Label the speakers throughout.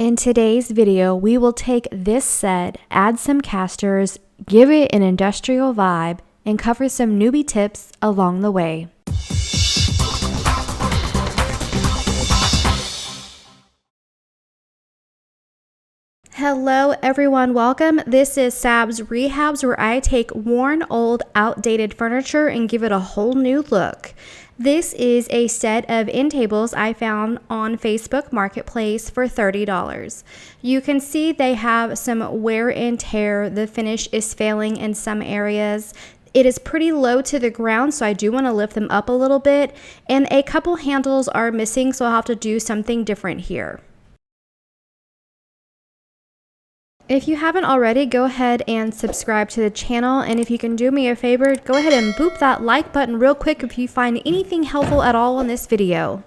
Speaker 1: In today's video, we will take this set, add some casters, give it an industrial vibe, and cover some newbie tips along the way. Hello everyone, welcome. This is Sab's Rehabs, where I take worn, old, outdated furniture and give it a whole new look. This is a set of end tables I found on Facebook Marketplace for $30. You can see they have some wear and tear. The finish is failing in some areas. It is pretty low to the ground, so I do want to lift them up a little bit. And a couple handles are missing, so I'll have to do something different here. If you haven't already, go ahead and subscribe to the channel, and if you can do me a favor, go ahead and boop that like button real quick if you find anything helpful at all in this video.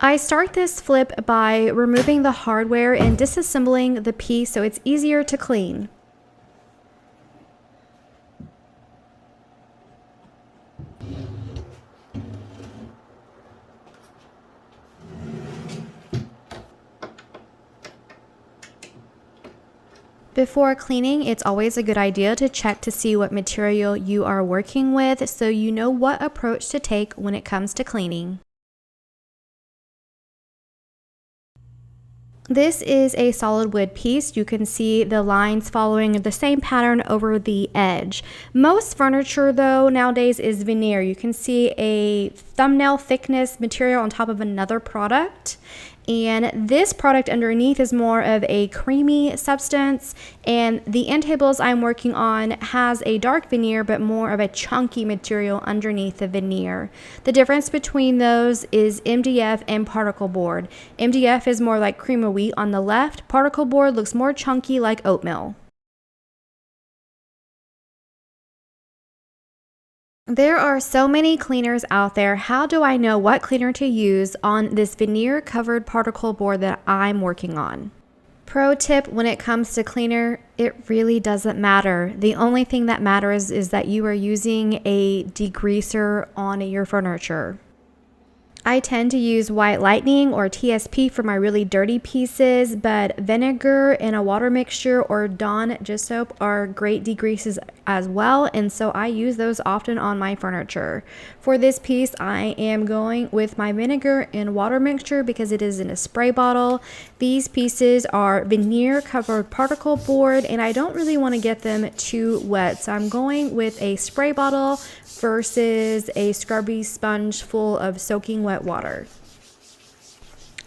Speaker 1: I start this flip by removing the hardware and disassembling the piece so it's easier to clean. Before cleaning, it's always a good idea to check to see what material you are working with so you know what approach to take when it comes to cleaning. This is a solid wood piece. You can see the lines following the same pattern over the edge. Most furniture though nowadays is veneer. You can see a thumbnail thickness material on top of another product. And this product underneath is more of a creamy substance, and the end tables I'm working on has a dark veneer but more of a chunky material underneath the veneer. The difference between those is MDF and particle board. MDF is more like cream of wheat on the left. Particle board looks more chunky like oatmeal. There are so many cleaners out there. How do I know what cleaner to use on this veneer covered particle board that I'm working on? Pro tip when it comes to cleaner, it really doesn't matter. The only thing that matters is that you are using a degreaser on your furniture. I tend to use White Lightning or TSP for my really dirty pieces, but vinegar in a water mixture or Dawn dish soap are great degreases as well, and so I use those often on my furniture. For this piece, I am going with my vinegar and water mixture because it is in a spray bottle. These pieces are veneer covered particle board, and I don't really want to get them too wet, so I'm going with a spray bottle versus a scrubby sponge full of soaking wet water.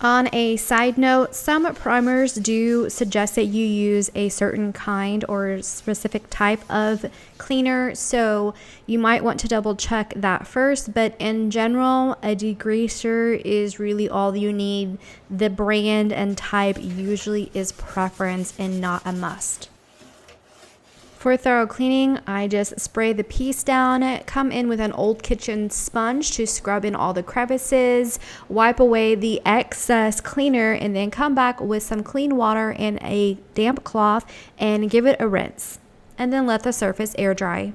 Speaker 1: On a side note, some primers do suggest that you use a certain kind or specific type of cleaner, so you might want to double check that first, but in general, a degreaser is really all you need. The brand and type usually is preference and not a must. For thorough cleaning, I just spray the piece down, come in with an old kitchen sponge to scrub in all the crevices, wipe away the excess cleaner, and then come back with some clean water and a damp cloth and give it a rinse. And then let the surface air dry.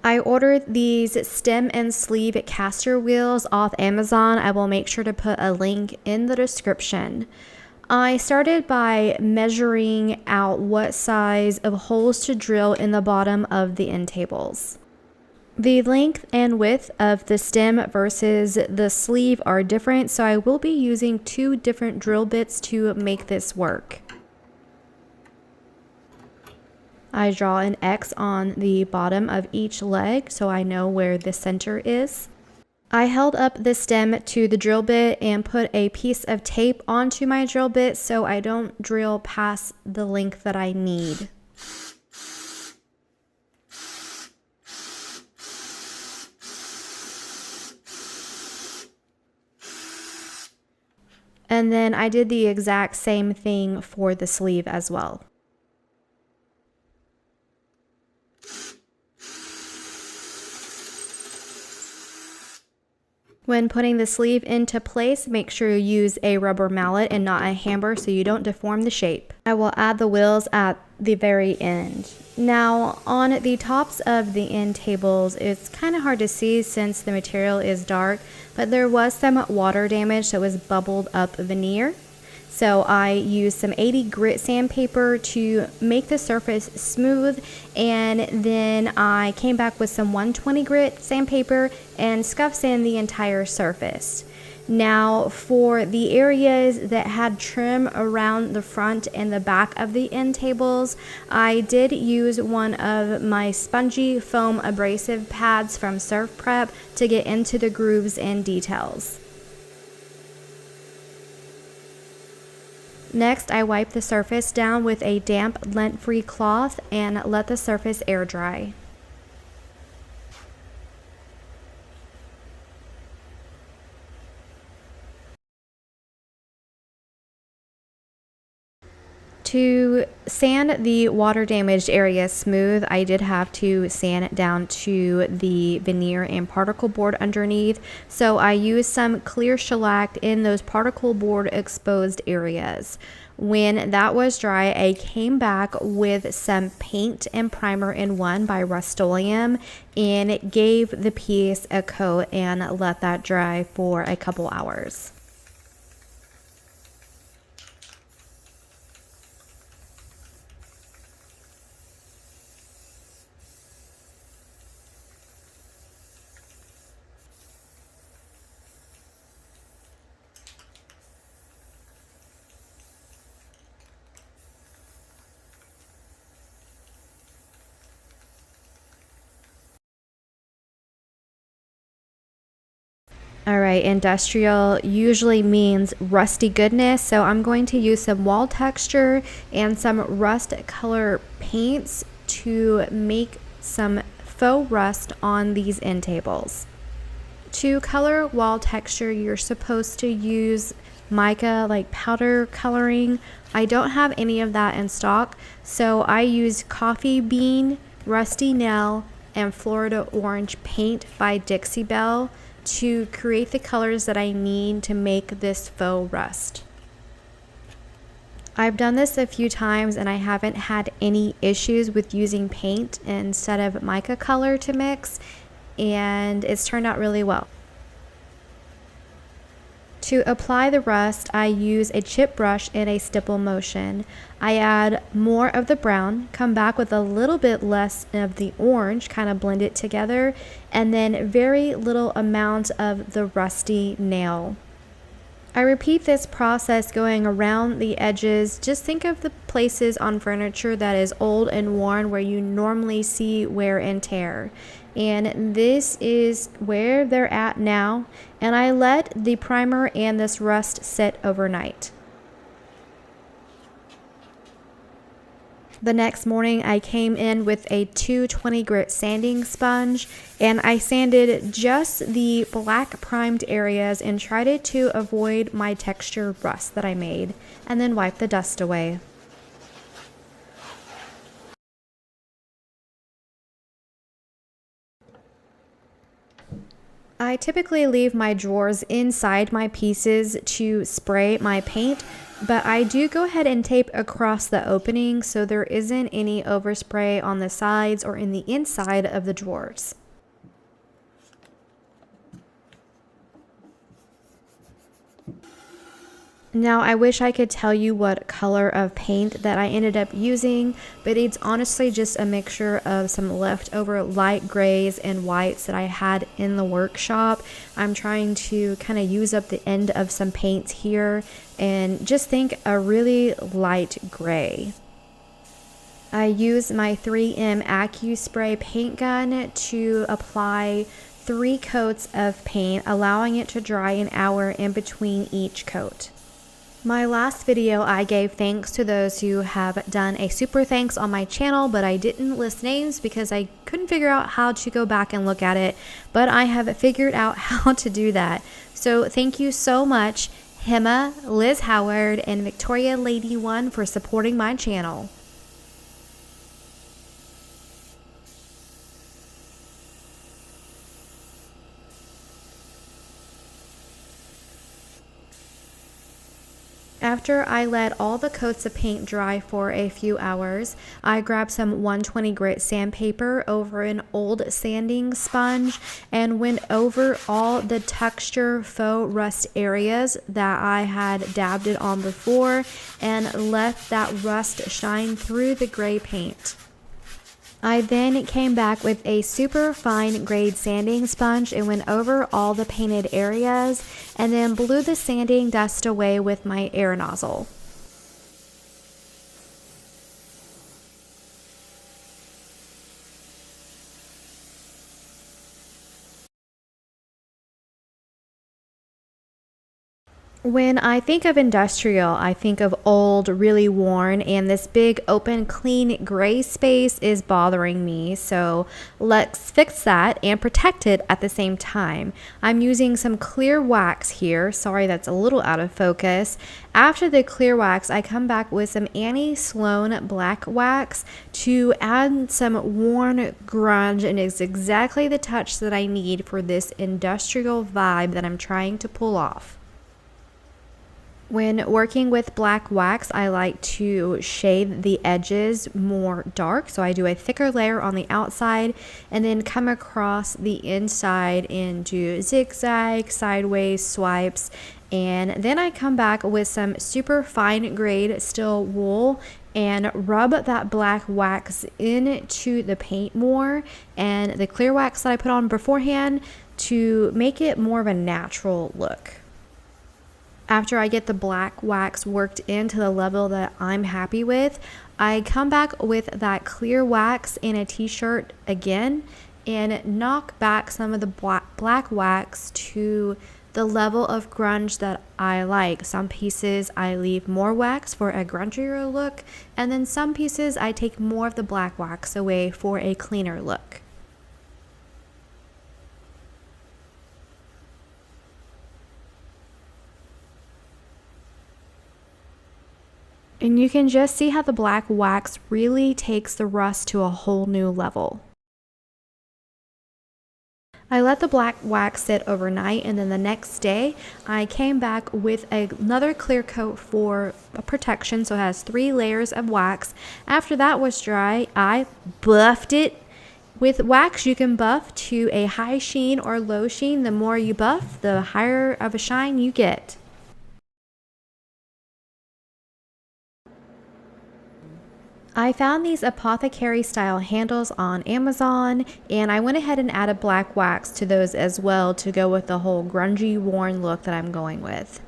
Speaker 1: I ordered these stem and sleeve caster wheels off Amazon. I will make sure to put a link in the description. I started by measuring out what size of holes to drill in the bottom of the end tables. The length and width of the stem versus the sleeve are different, so I will be using two different drill bits to make this work. I draw an X on the bottom of each leg so I know where the center is. I held up the stem to the drill bit and put a piece of tape onto my drill bit so I don't drill past the length that I need. And then I did the exact same thing for the sleeve as well. When putting the sleeve into place, make sure you use a rubber mallet and not a hammer so you don't deform the shape. I will add the wheels at the very end. Now, on the tops of the end tables, it's kind of hard to see since the material is dark, but there was some water damage that was bubbled up veneer. So I used some 80 grit sandpaper to make the surface smooth, and then I came back with some 120 grit sandpaper and scuff sand the entire surface. Now, for the areas that had trim around the front and the back of the end tables, I did use one of my spongy foam abrasive pads from Surf Prep to get into the grooves and details. Next, I wipe the surface down with a damp, lint-free cloth and let the surface air dry. To sand the water damaged area smooth, I did have to sand it down to the veneer and particle board underneath. So I used some clear shellac in those particle board exposed areas. When that was dry, I came back with some paint and primer in one by Rust-Oleum and gave the piece a coat and let that dry for a couple hours. All right, industrial usually means rusty goodness, so I'm going to use some wall texture and some rust color paints to make some faux rust on these end tables. To color wall texture, you're supposed to use mica, like powder coloring. I don't have any of that in stock, so I use coffee bean, rusty nail, and Florida orange paint by Dixie Belle to create the colors that I need to make this faux rust. I've done this a few times and I haven't had any issues with using paint instead of mica color to mix, and it's turned out really well. To apply the rust, I use a chip brush in a stipple motion. I add more of the brown, come back with a little bit less of the orange, kind of blend it together, and then very little amount of the rusty nail. I repeat this process going around the edges. Just think of the places on furniture that is old and worn where you normally see wear and tear. And this is where they're at now. And I let the primer and this rust sit overnight. The next morning I came in with a 220 grit sanding sponge and I sanded just the black primed areas and tried to avoid my texture rust that I made, and then wiped the dust away. I typically leave my drawers inside my pieces to spray my paint, but I do go ahead and tape across the opening so there isn't any overspray on the sides or in the inside of the drawers. Now, I wish I could tell you what color of paint that I ended up using, but it's honestly just a mixture of some leftover light grays and whites that I had in the workshop. I'm trying to kind of use up the end of some paints here and just think a really light gray. I use my 3M AccuSpray paint gun to apply 3 coats of paint, allowing it to dry an hour in between each coat. My last video, I gave thanks to those who have done a super thanks on my channel, but I didn't list names because I couldn't figure out how to go back and look at it, but I have figured out how to do that. So thank you so much, Hema, Liz Howard, and Victoria Lady One for supporting my channel. After I let all the coats of paint dry for a few hours, I grabbed some 120 grit sandpaper over an old sanding sponge and went over all the texture faux rust areas that I had dabbed it on before and let that rust shine through the gray paint. I then came back with a super fine grade sanding sponge and went over all the painted areas and then blew the sanding dust away with my air nozzle. When I think of industrial, I think of old, really worn, and this big open, clean gray space is bothering me. So let's fix that and protect it at the same time. I'm using some clear wax here. Sorry, that's a little out of focus. After the clear wax, I come back with some Annie Sloan black wax to add some worn grunge, and it's exactly the touch that I need for this industrial vibe that I'm trying to pull off. When working with black wax, I like to shade the edges more dark. So I do a thicker layer on the outside and then come across the inside and do zigzag, sideways swipes. And then I come back with some super fine grade steel wool and rub that black wax into the paint more and the clear wax that I put on beforehand to make it more of a natural look. After I get the black wax worked into the level that I'm happy with, I come back with that clear wax in a t-shirt again and knock back some of the black wax to the level of grunge that I like. Some pieces I leave more wax for a grungier look, and then some pieces I take more of the black wax away for a cleaner look. And you can just see how the black wax really takes the rust to a whole new level. I let the black wax sit overnight, and then the next day I came back with another clear coat for protection, so it has 3 layers of wax. After that was dry, I buffed it. With wax, you can buff to a high sheen or low sheen. The more you buff, the higher of a shine you get. I found these Apothecary style handles on Amazon, and I went ahead and added black wax to those as well to go with the whole grungy, worn look that I'm going with.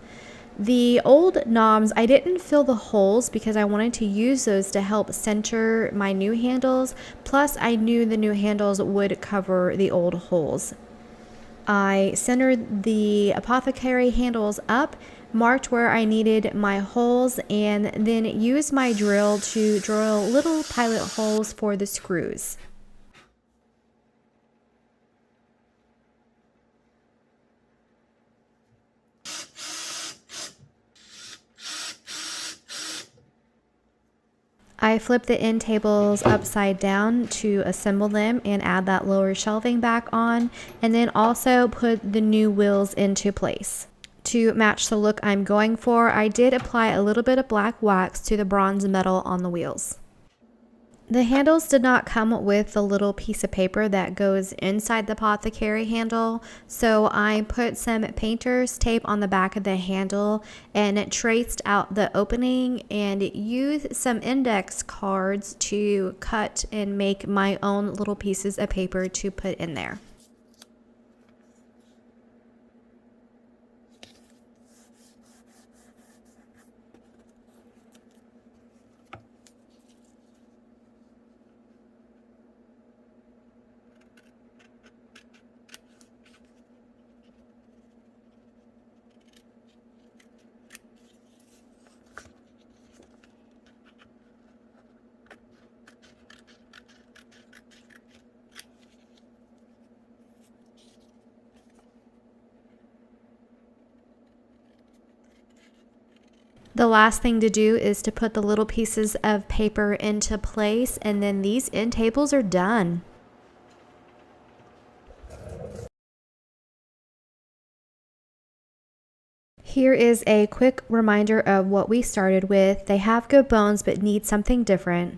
Speaker 1: The old knobs, I didn't fill the holes because I wanted to use those to help center my new handles, plus I knew the new handles would cover the old holes. I centered the Apothecary handles up, marked where I needed my holes, and then used my drill to drill little pilot holes for the screws. I flip the end tables upside down to assemble them and add that lower shelving back on, and then also put the new wheels into place. To match the look I'm going for, I did apply a little bit of black wax to the bronze metal on the wheels. The handles did not come with the little piece of paper that goes inside the Apothecary handle, so I put some painter's tape on the back of the handle and traced out the opening and used some index cards to cut and make my own little pieces of paper to put in there. The last thing to do is to put the little pieces of paper into place, and then these end tables are done. Here is a quick reminder of what we started with. They have good bones but need something different.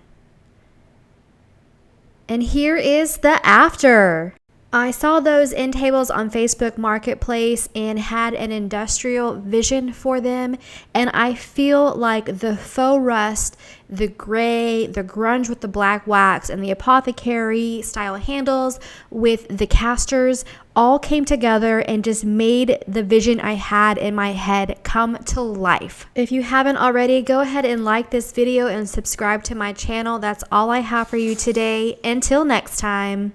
Speaker 1: And here is the after. I saw those end tables on Facebook Marketplace and had an industrial vision for them. And I feel like the faux rust, the gray, the grunge with the black wax, and the Apothecary style handles with the casters all came together and just made the vision I had in my head come to life. If you haven't already, go ahead and like this video and subscribe to my channel. That's all I have for you today. Until next time.